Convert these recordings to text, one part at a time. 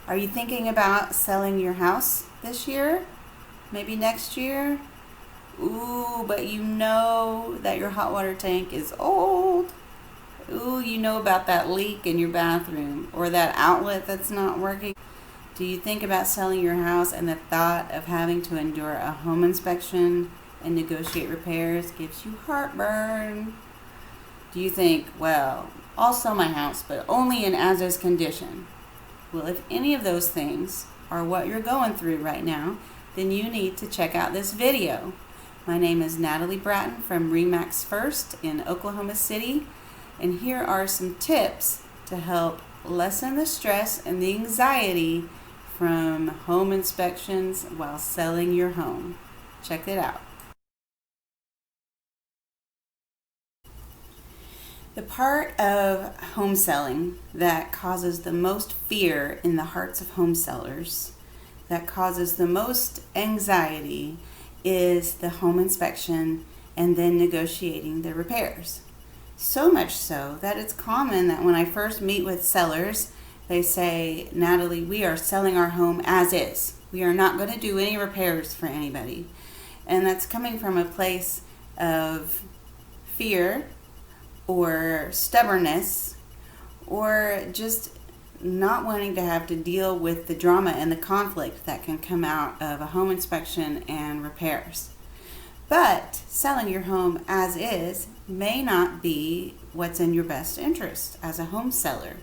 Are you thinking about selling your house this year? Maybe next year? Ooh, but you know that your hot water tank is old. Ooh, you know about that leak in your bathroom or that outlet that's not working. Do you think about selling your house and the thought of having to endure a home inspection and negotiate repairs gives you heartburn? Do you think, well, I'll sell my house, but only in as-is condition? Well, if any of those things are what you're going through right now, then you need to check out this video. My name is Natalie Bratton from RE/MAX First in Oklahoma City, and here are some tips to help lessen the stress and the anxiety from home inspections while selling your home. Check it out. The part of home selling that causes the most fear in the hearts of home sellers, that causes the most anxiety, is the home inspection and then negotiating the repairs. So much so that it's common that when I first meet with sellers, they say, Natalie, we are selling our home as is. We are not going to do any repairs for anybody. And that's coming from a place of fear or stubbornness, or just not wanting to have to deal with the drama and the conflict that can come out of a home inspection and repairs. But selling your home as is may not be what's in your best interest as a home seller.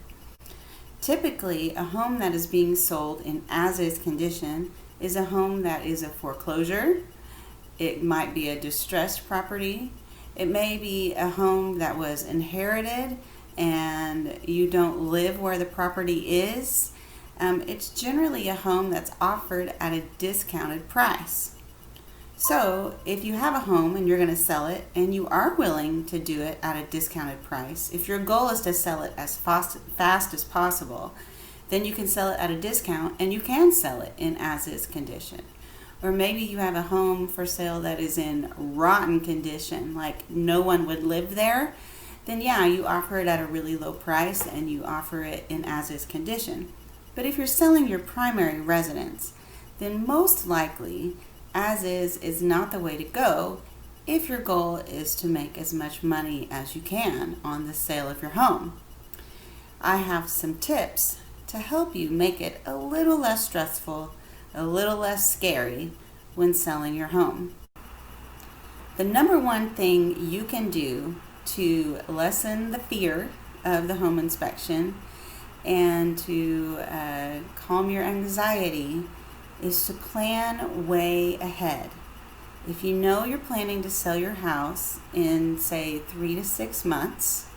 Typically, a home that is being sold in as-is condition is a home that is a foreclosure. It might be a distressed property. It may be a home that was inherited and you don't live where the property is. It's generally a home that's offered at a discounted price. So if you have a home and you're going to sell it and you are willing to do it at a discounted price, if your goal is to sell it as fast as possible, then you can sell it at a discount and you can sell it in as-is condition. Or maybe you have a home for sale that is in rotten condition, like no one would live there, then yeah, you offer it at a really low price and you offer it in as-is condition. But if you're selling your primary residence, then most likely as-is is not the way to go if your goal is to make as much money as you can on the sale of your home. I have some tips to help you make it a little less stressful, a little less scary when selling your home. The number one thing you can do to lessen the fear of the home inspection and to calm your anxiety is to plan way ahead. If you know you're planning to sell your house in, say, 3 to 6 months,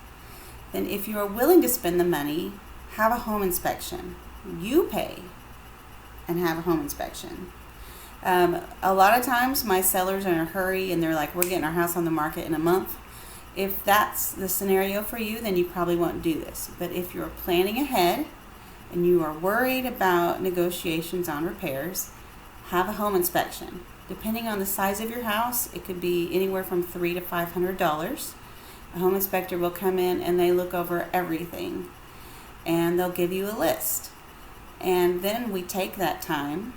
then if you are willing to spend the money, have a home inspection. You pay and have a home inspection. A lot of times my sellers are in a hurry and they're like, we're getting our house on the market in a month. If that's the scenario for you, then you probably won't do this. But if you're planning ahead and you are worried about negotiations on repairs, have a home inspection. Depending on the size of your house, it could be anywhere from $300 to $500. A home inspector will come in and they look over everything and they'll give you a list. And then we take that time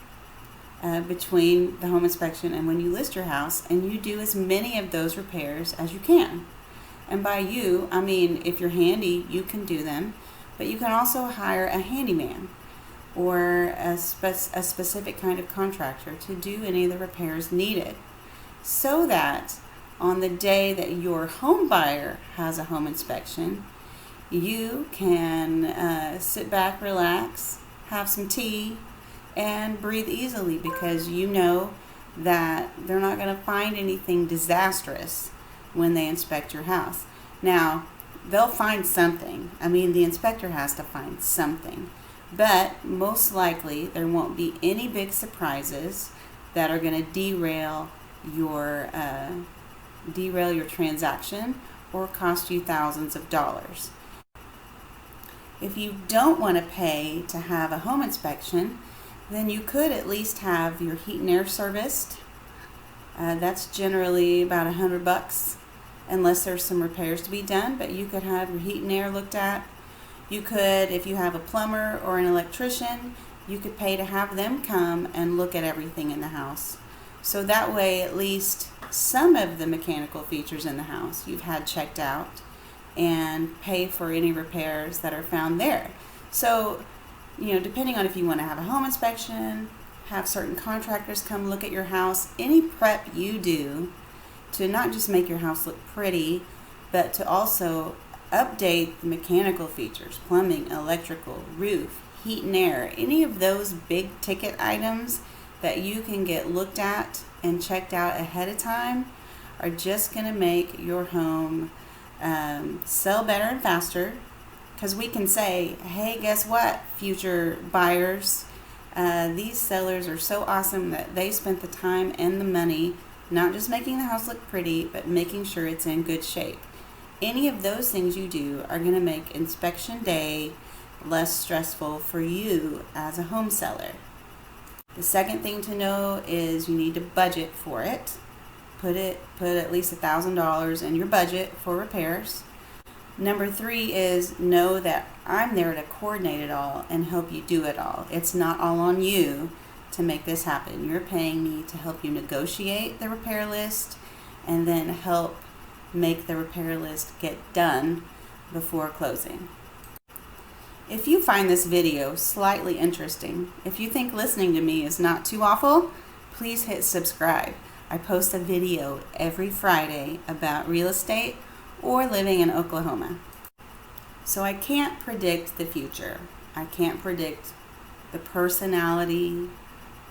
between the home inspection and when you list your house, and you do as many of those repairs as you can. And by you, I mean if you're handy, you can do them, but you can also hire a handyman or a specific kind of contractor to do any of the repairs needed, so that on the day that your home buyer has a home inspection, you can sit back, relax, have some tea, and breathe easily, because you know that they're not going to find anything disastrous when they inspect your house. Now, they'll find something. I mean, the inspector has to find something. But most likely, there won't be any big surprises that are going to derail your transaction or cost you thousands of dollars. If you don't want to pay to have a home inspection, then you could at least have your heat and air serviced. That's generally about $100, unless there's some repairs to be done, but you could have your heat and air looked at. You could, if you have a plumber or an electrician, you could pay to have them come and look at everything in the house. So that way, at least some of the mechanical features in the house you've had checked out, and pay for any repairs that are found there. So, depending on if you want to have a home inspection, have certain contractors come look at your house, any prep you do to not just make your house look pretty, but to also update the mechanical features, plumbing, electrical, roof, heat and air, any of those big ticket items that you can get looked at and checked out ahead of time are just going to make your home sell better and faster. Because we can say, hey, guess what, future buyers, these sellers are so awesome that they spent the time and the money not just making the house look pretty, but making sure it's in good shape. Any of those things you do are going to make inspection day less stressful for you as a home seller. The second thing to know is you need to budget for it. Put at least $1,000 in your budget for repairs. Number 3 is know that I'm there to coordinate it all and help you do it all. It's not all on you to make this happen. You're paying me to help you negotiate the repair list and then help make the repair list get done before closing. If you find this video slightly interesting, if you think listening to me is not too awful, please hit subscribe. I post a video every Friday about real estate or living in Oklahoma. So I can't predict the future. I can't predict the personality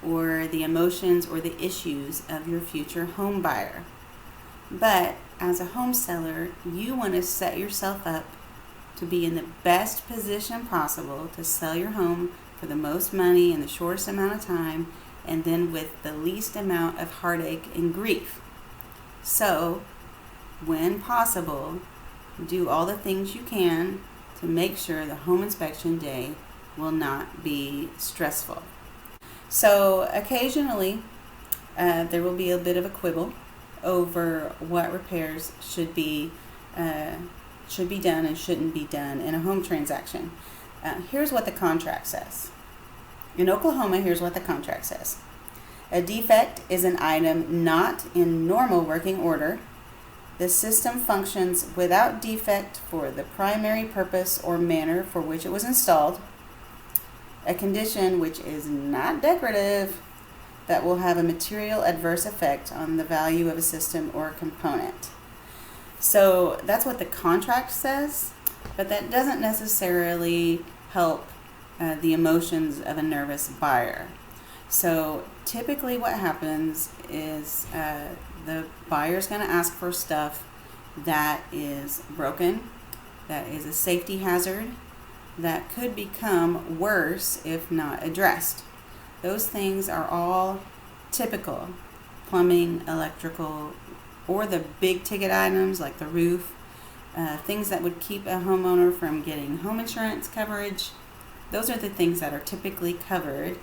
or the emotions or the issues of your future home buyer. But as a home seller, you want to set yourself up to be in the best position possible to sell your home for the most money in the shortest amount of time, and then with the least amount of heartache and grief. So, when possible, do all the things you can to make sure the home inspection day will not be stressful. So, occasionally, there will be a bit of a quibble over what repairs should be done and shouldn't be done in a home transaction. Here's what the contract says. In Oklahoma, here's what the contract says. A defect is an item not in normal working order. The system functions without defect for the primary purpose or manner for which it was installed. A condition which is not decorative that will have a material adverse effect on the value of a system or a component. So that's what the contract says, but that doesn't necessarily help the emotions of a nervous buyer. So typically what happens is the buyer's going to ask for stuff that is broken, that is a safety hazard, that could become worse if not addressed. Those things are all typical. Plumbing, electrical, or the big ticket items like the roof, things that would keep a homeowner from getting home insurance coverage. Those are the things that are typically covered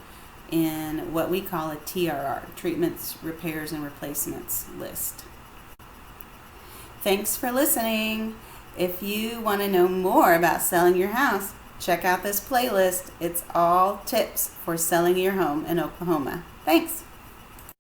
in what we call a TRR, Treatments, Repairs, and Replacements list. Thanks for listening. If you want to know more about selling your house, check out this playlist. It's all tips for selling your home in Oklahoma. Thanks.